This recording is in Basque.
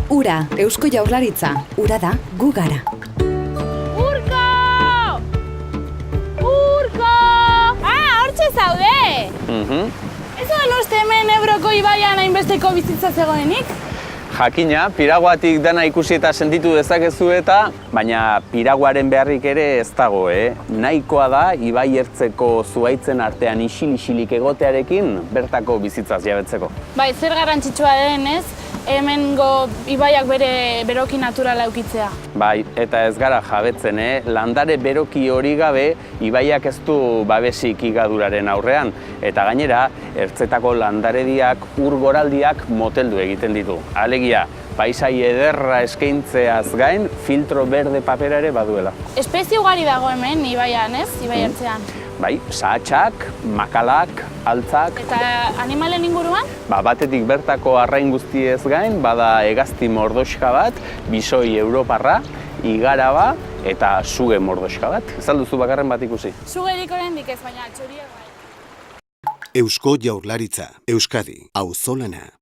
Ura, Eusko Jaurlaritza. Ura da, gu gara. Urko! Urko! Hortxe zaude! Ez da uste hemen Ebroko ibaian hainbesteko bizitza zegoenik? Jakina, piraguatik dana ikusi eta sentitu dezakezu eta, baina piraguaren beharrik ere ez dago, Nahikoa da, ibai ertzeko zuhaitzen artean isil-isilik egotearekin bertako bizitzaz jabetzeko. Bai, zer garrantzitsua denez, hemengo ibaiak bere beroki naturala eukitzea. Bai, eta ez gara jabetzen, landare beroki hori gabe, ibaiak ez du babesik higaduraren aurrean. Eta gainera, ertzetako landarediak, ur goraldiak moteldu egiten ditu. Alegia, paisai ederra eskaintzeaz gain, filtro berde papera ere baduela. Espezie ugari dago hemen ibaian, ez? Ibai ertzean. Bai, sahatxak, makalak, altzak. Eta animalen inguruan? Batetik bertako arrain guztiez gain, bada hegazti mordoxka bat, bisoi europarra, igaraba eta suge mordoxka bat. Ez alduzu bakarren bat ikusi? Sugerik oraindik ez, baina txuriak bai. Eusko Jaurlaritza, Euskadi, auzolana.